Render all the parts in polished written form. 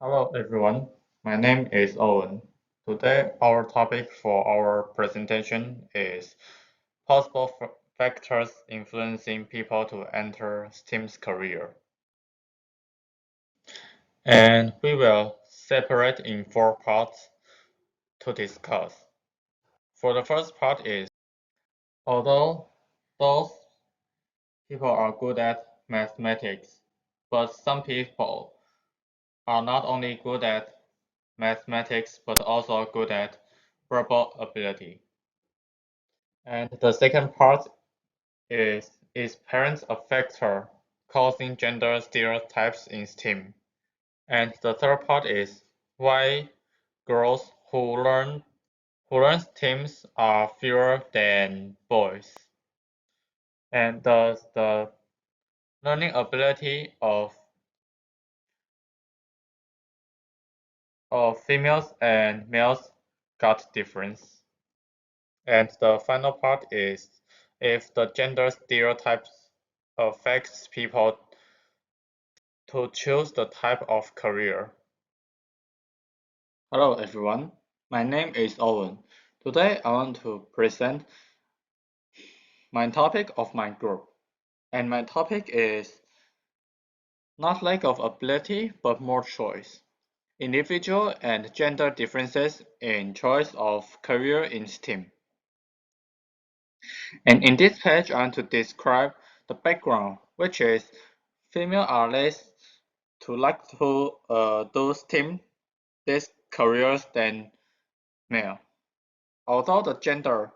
Hello everyone, my name is Owen. Today our topic for our presentation is possible factors influencing people to enter STEM's career. And we will separate in four parts to discuss. For the first part is, although those people are good at mathematics, but some people are not only good at mathematics but also good at verbal ability. And the second part is parents a factor causing gender stereotypes in STEM? And the third part is why girls who learn STEMs are fewer than boys. And does the learning ability of females and males got difference? And the final part is if the gender stereotypes affects people to choose the type of career. Hello everyone, my name is Owen. Today I want to present my topic of my group. And my topic is not lack of ability but more choice. Individual and gender differences in choice of career in STEM. And in this page, I want to describe the background, which is female are less to like to do STEM these careers than male. Although the gender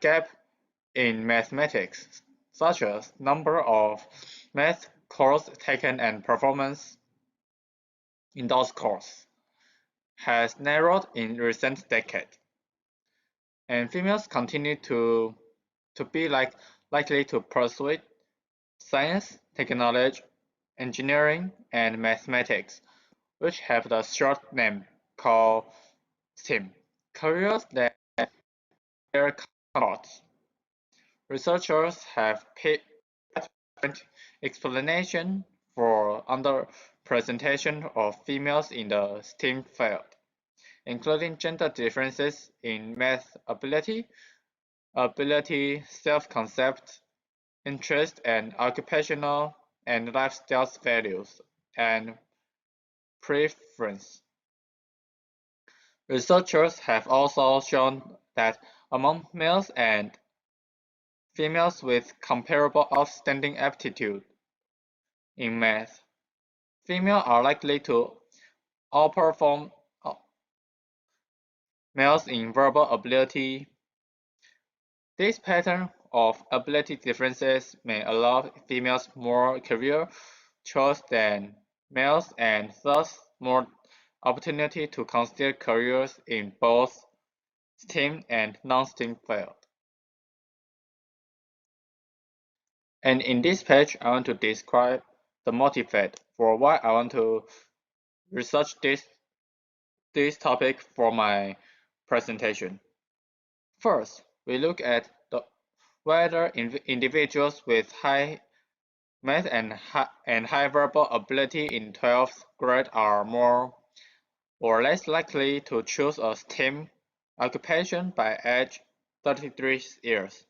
gap in mathematics, such as number of math courses taken and performance in those courses, has narrowed in recent decades, and females continue to be likely to pursue science, technology, engineering, and mathematics, which have the short name called STEM, careers that their counterparts. Researchers have different explanation for underrepresentation of females in the STEM field, including gender differences in math ability, self-concept, interest, and occupational and lifestyle values and preference. Researchers have also shown that among males and females with comparable outstanding aptitude in math, females are likely to outperform males in verbal ability. This pattern of ability differences may allow females more career choice than males and thus more opportunity to consider careers in both STEM and non-STEM fields. And in this page, I want to describe the motivate for why I want to research this topic for my presentation. First, we look at whether individuals with high math and high verbal ability in 12th grade are more or less likely to choose a STEM occupation by age 33 years,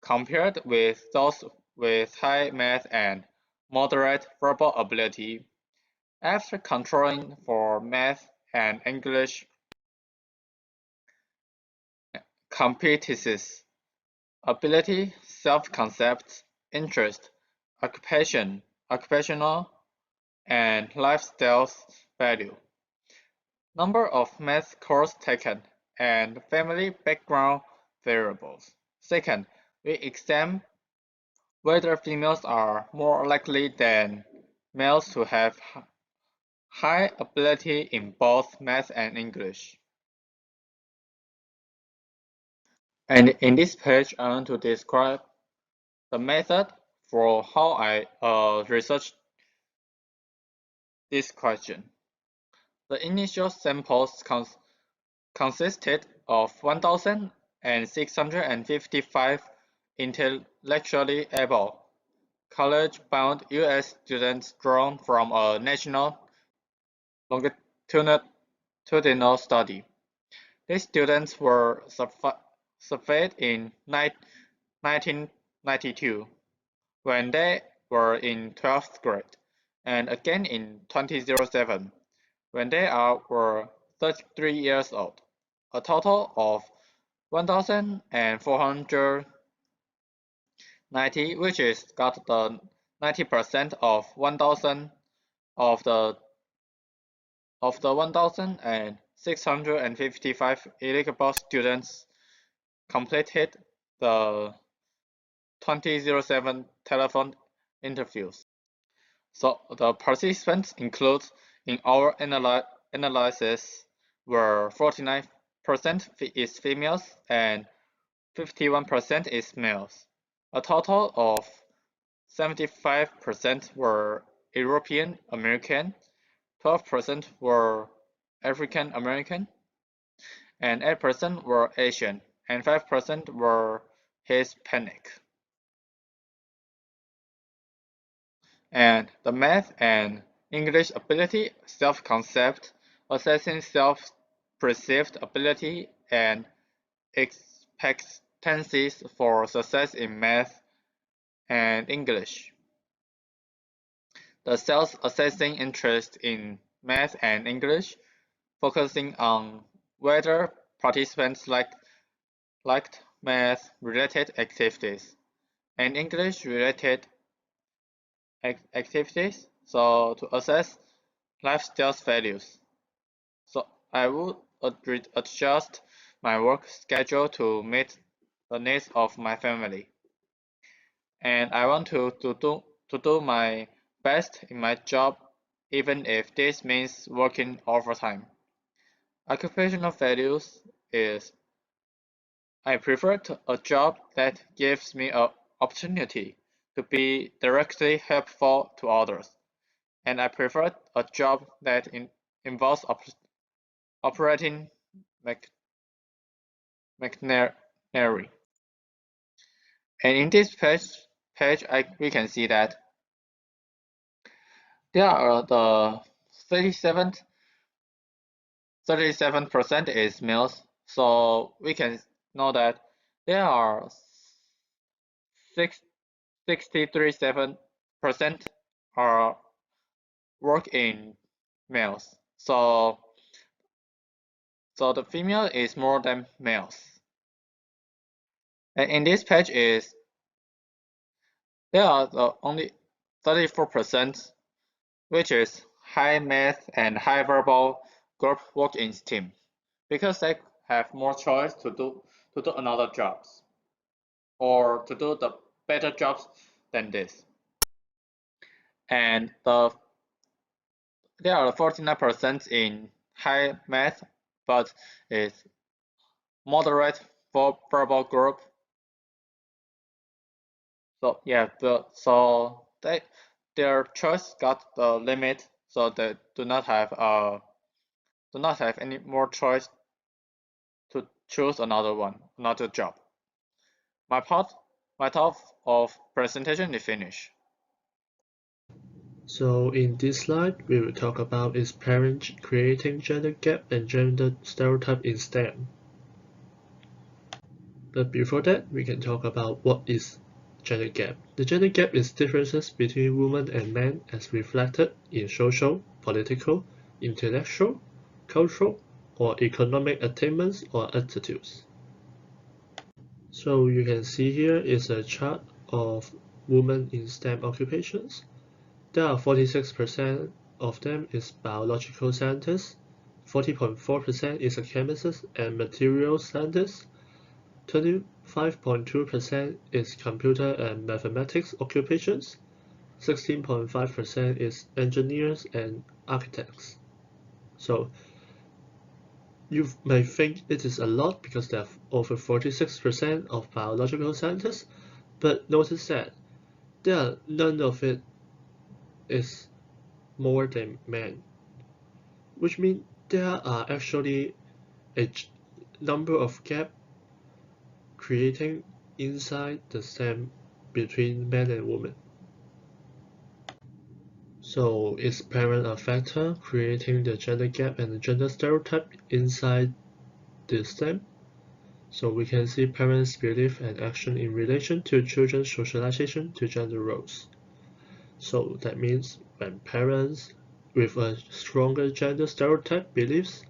compared with those with high math and moderate verbal ability. After controlling for math and English competencies, ability, self-concept, interest, occupational, and lifestyle value, number of math courses taken, and family background variables. Second, we examine whether females are more likely than males to have high ability in both math and English. And in this page, I want to describe the method for how I research this question. The initial samples consisted of 1,655 intellectually able college-bound U.S. students drawn from a national longitudinal study. These students were surveyed in 1992, when they were in 12th grade, and again in 2007, when they were 33 years old. A total of 1,490, which is got the 90% of 1,000 of the 1,655 eligible students completed the 2007 telephone interviews. So the participants included in our analysis were 49% is females and 51% is males. A total of 75% were European American, 12% were African American, and 8% were Asian, and 5% were Hispanic. And the math and English ability, self-concept, assessing self-perceived ability, and expectancies for success in math and English. The self-assessing interest in math and English, focusing on whether participants liked math-related activities and English-related activities, so to assess lifestyle values. So I would adjust my work schedule to meet the needs of my family. And I want to do my best in my job, even if this means working overtime. Occupational values is I prefer a job that gives me an opportunity to be directly helpful to others, and I prefer a job that involves operating machinery. And in this page we can see that there are the 37% is males, so we can know that there are 63.7% are work in males. So the female is more than males. And in this page is there are only 34%, which is high math and high verbal group work in team, because they have more choice to do another jobs or to do the better jobs than this. And there are 49% in high math, but it's moderate for verbal group. So yeah, so their choice got the limit, so they do not have any more choice to choose another job. My part of presentation is finished. So in this slide, we will talk about its parent creating gender gap and gender stereotype in STEM. But before that, we can talk about what is gender gap. The gender gap is differences between women and men as reflected in social, political, intellectual, cultural, or economic attainments or attitudes. So you can see here is a chart of women in STEM occupations. There are 46% of them is biological scientists, 40.4% is a chemist and materials scientists, 25.2% is computer and mathematics occupations, 16.5% is engineers and architects. So you may think it is a lot because there are over 46% of biological scientists, but notice that none of it is more than men, which means there are actually a number of gaps creating inside the STEM between men and women. So is parent a factor creating the gender gap and the gender stereotype inside the STEM? So we can see parents' belief and action in relation to children's socialization to gender roles. So that means when parents with a stronger gender stereotype beliefs,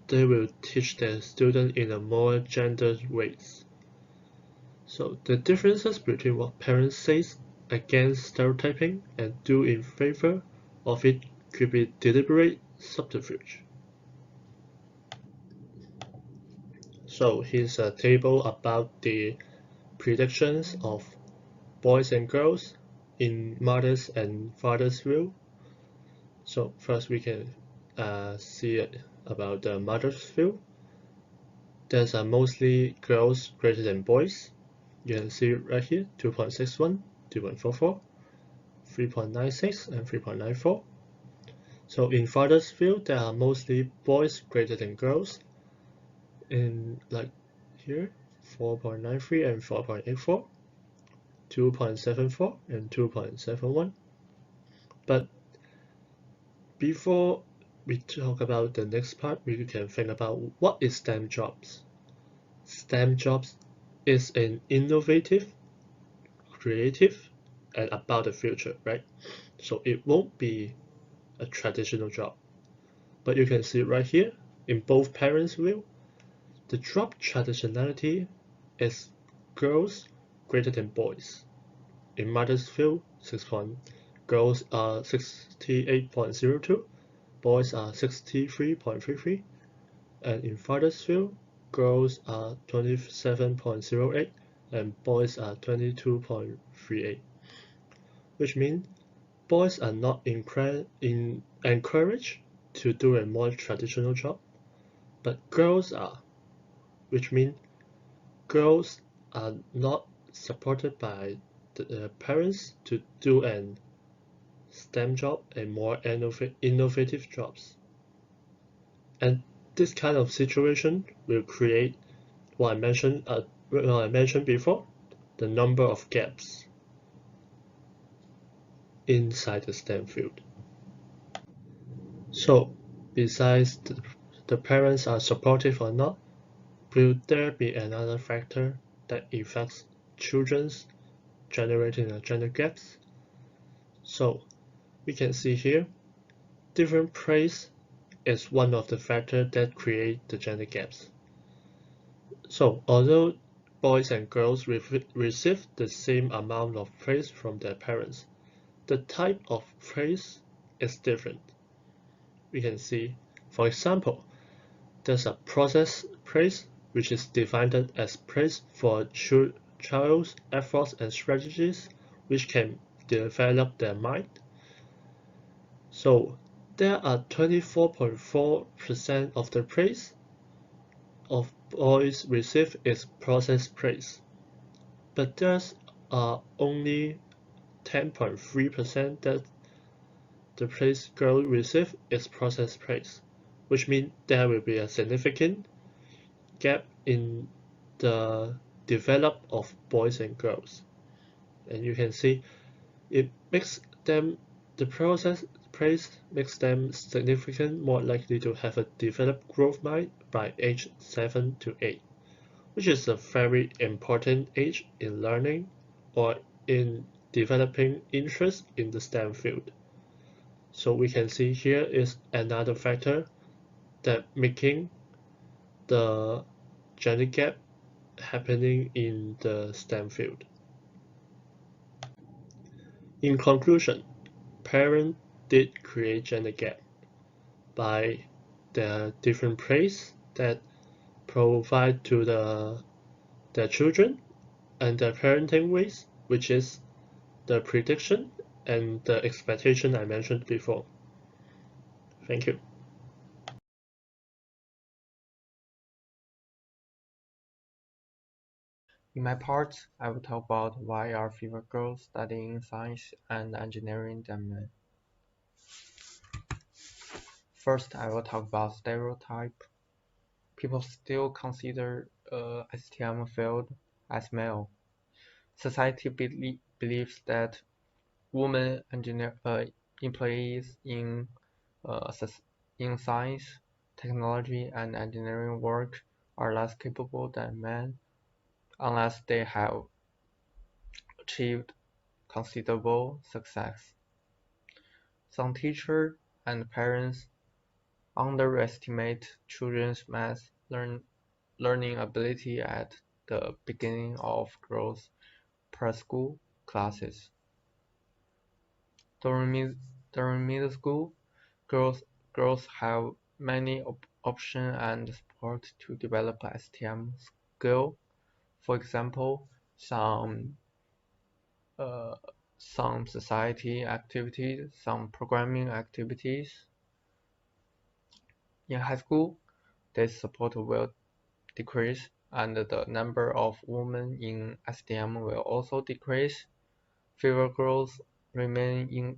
they will teach their students in a more gendered ways. So the differences between what parents say against stereotyping and do in favor of it could be deliberate subterfuge. So here's a table about the predictions of boys and girls in mother's and father's view. So first we can see it about the mother's view. There's mostly girls greater than boys. You can see right here 2.61, 2.44, 3.96, and 3.94. So in father's view, there are mostly boys greater than girls. In like here, 4.93 and 4.84, 2.74 and 2.71. But before we talk about the next part, we can think about what is STEM jobs. STEM jobs is an innovative, creative, and about the future, right? So it won't be a traditional job. But you can see right here, in both parents' view, the job traditionality is girls greater than boys. In mother's view, girls are 68.02, boys are 63.33, and in father's view, girls are 27.08 and boys are 22.38, which means boys are not encouraged to do a more traditional job, but girls are, which means girls are not supported by the parents to do an STEM job and more innovative jobs. And this kind of situation will create what I mentioned before, the number of gaps inside the STEM field. So, besides the parents are supportive or not, will there be another factor that affects children's generating a gender gaps? So, we can see here, different praise is one of the factors that create the gender gaps. So, although boys and girls receive the same amount of praise from their parents, the type of praise is different. We can see, for example, there's a process praise, which is defined as praise for child's efforts and strategies which can develop their mind. So there are 24.4% of the praise of boys receive is process praise, but there's only 10.3% that the praise girls receive is process praise, which means there will be a significant gap in the develop of boys and girls. And you can see it makes them the process praise makes them significant more likely to have a developed growth mind by age 7 to 8, which is a very important age in learning or in developing interest in the STEM field. So we can see here is another factor that making the gender gap happening in the STEM field. In conclusion, parents did create gender gap by their different praise that provide to their children and their parenting ways, which is the prediction and the expectation I mentioned before. Thank you. In my part, I will talk about why are fewer girls studying science and engineering than men. First, I will talk about stereotype. People still consider STEM field as male. Society believes that women employees in science, technology, and engineering work are less capable than men unless they have achieved considerable success. Some teachers and parents underestimate children's math learning ability at the beginning of girls' preschool classes. During middle school, girls have many options and support to develop STEM skill. For example, some society activities, some programming activities. In high school, this support will decrease, and the number of women in STEM will also decrease. Fewer girls remain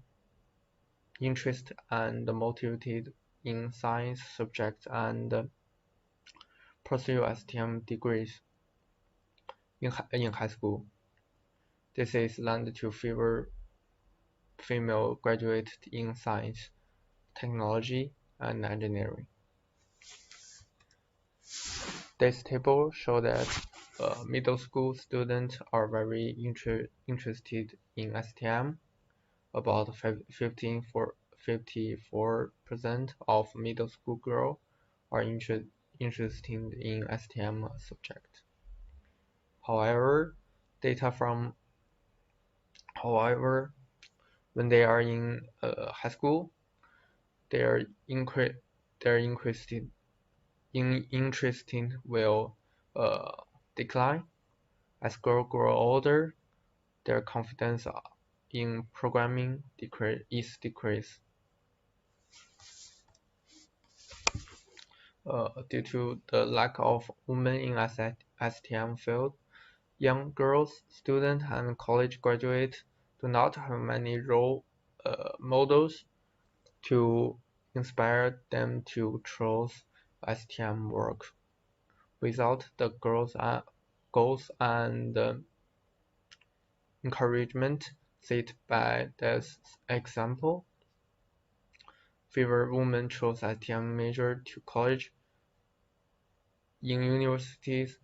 interested and motivated in science subjects and pursue STEM degrees in high school. This is led to fewer female graduates in science, technology, and engineering. This table shows that middle school students are very interested in STEM. About 54% of middle school girls are interested in STEM subject. However, when they are in high school, their interest will decline. As girls grow older, their confidence in programming is decreased. Due to the lack of women in STEM field, young girls, students, and college graduates do not have many role models to inspire them to choose STEM work. Without the goals and encouragement set by this example, fewer women choose STEM major to college. In universities,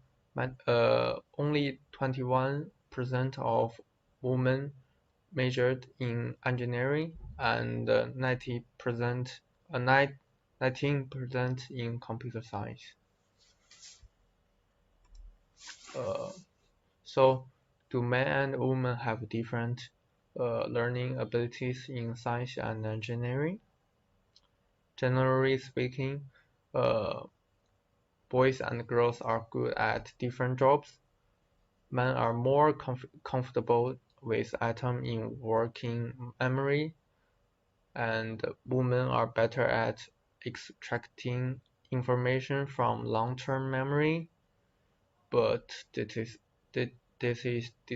only 21% of women majored in engineering and 19% in computer science. So, do men and women have different learning abilities in science and engineering? Generally speaking, boys and girls are good at different jobs. Men are more comfortable with atoms in working memory, and women are better at extracting information from long-term memory. But this did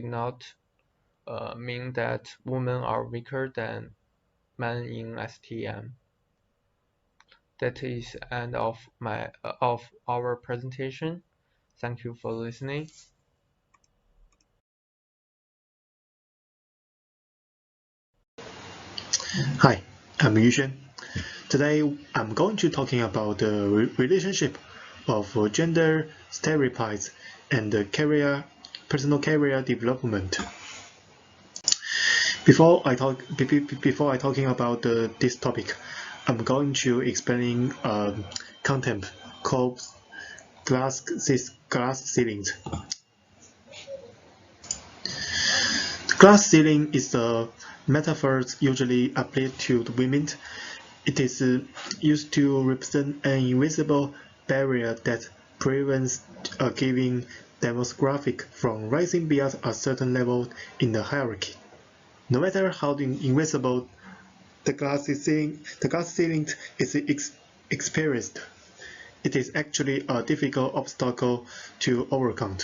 not mean that women are weaker than men in STEM. That is the end of our presentation. Thank you for listening. Hi, I'm Yuxuan. Today I'm going to talking about the relationship of gender stereotypes and personal career development. Before I talking about this topic, I'm going to explain concept called glass ceilings. Glass ceiling is a metaphor usually applied to women. It is used to represent an invisible barrier that prevents a given demographic from rising beyond a certain level in the hierarchy. No matter how invisible the glass ceiling is experienced, it is actually a difficult obstacle to overcome.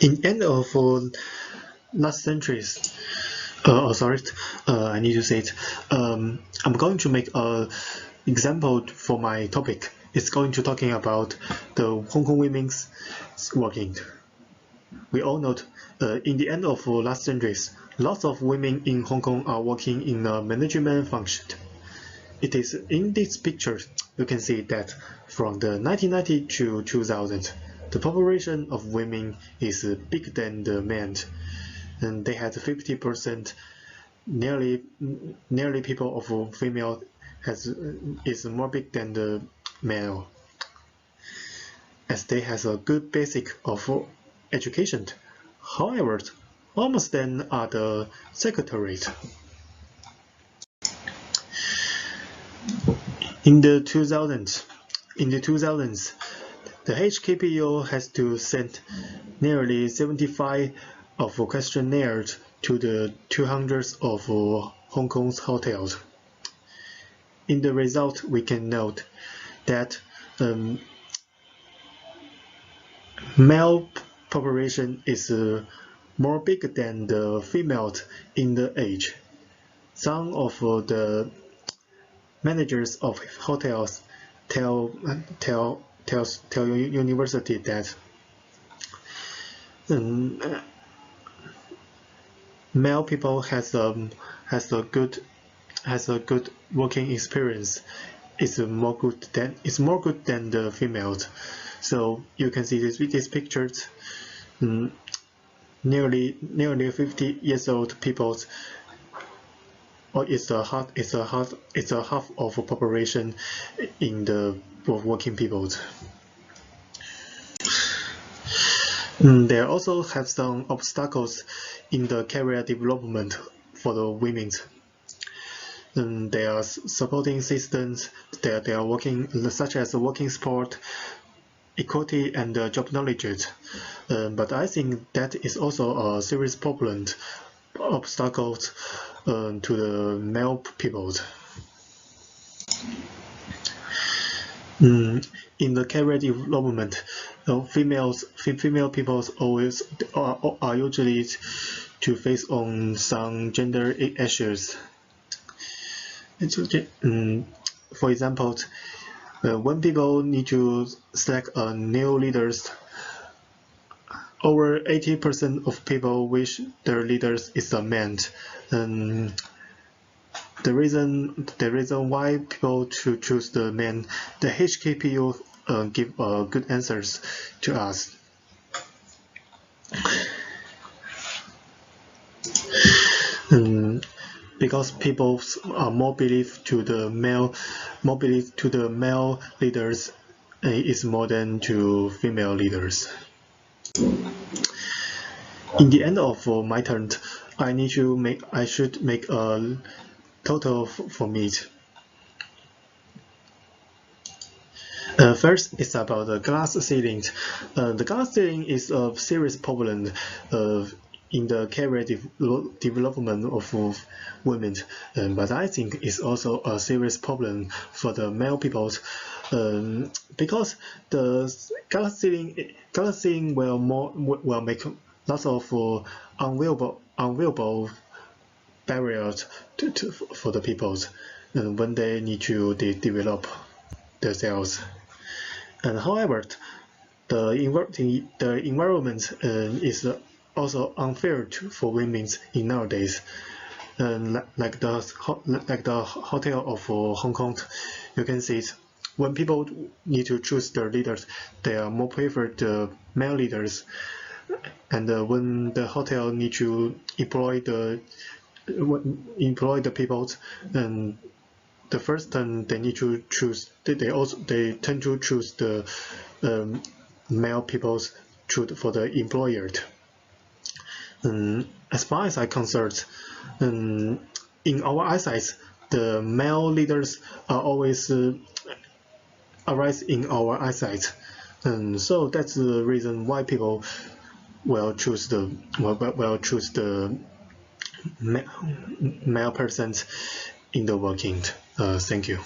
In end of last centuries, I need to say it. I'm going to make an example for my topic. It's going to talking about the Hong Kong women's working. we all know in the end of last centuries, lots of women in Hong Kong are working in a management function. It is in this picture you can see that from the 1990 to 2000, the population of women is bigger than the men, and they had 50%. Nearly people of female is more big than the male, as they has a good basic of education. However, almost then are the secretariat. In the 2000s, the HKPO has to send nearly 75 of questionnaires to the 200 of Hong Kong's hotels. In the result, we can note that male population is more big than the female in the age. Some of the managers of hotels tell university that male people has a good working experience. It's more good than the females. So you can see these pictures. Nearly 50 years old people, or it's a half of a population in the working people. They also have some obstacles in the career development for the women. There are supporting systems that they are working, such as working sport, equality, and job knowledge. But I think that is also a serious problem, obstacles to the male people. In the career development, female people always are usually to face on some gender issues. For example, when people need to select a new leaders, over 80% of people wish their leaders is a man. The reason why people choose the man, the HKPO give good answers to us. Because people are more belief to the male leaders is more than to female leaders. In the end of my turn, I should make a total for me. First, it's about the glass ceiling. The glass ceiling is a serious problem in the career development of women, but I think it's also a serious problem for the male people, because the glass ceiling will make lots of unavailable barriers for the people when they need to develop themselves. And however, the environment is also unfair for women in nowadays. Like the hotel of Hong Kong, you can see it. When people need to choose their leaders, they are more prefer the male leaders. And when the hotel need to employ the people, and the first time they need to choose, they tend to choose the male people for the employer. As far as I'm concerned, in our eyesight, the male leaders are always arise in our eyesight, and so that's the reason why people will choose the male persons in the working. Thank you.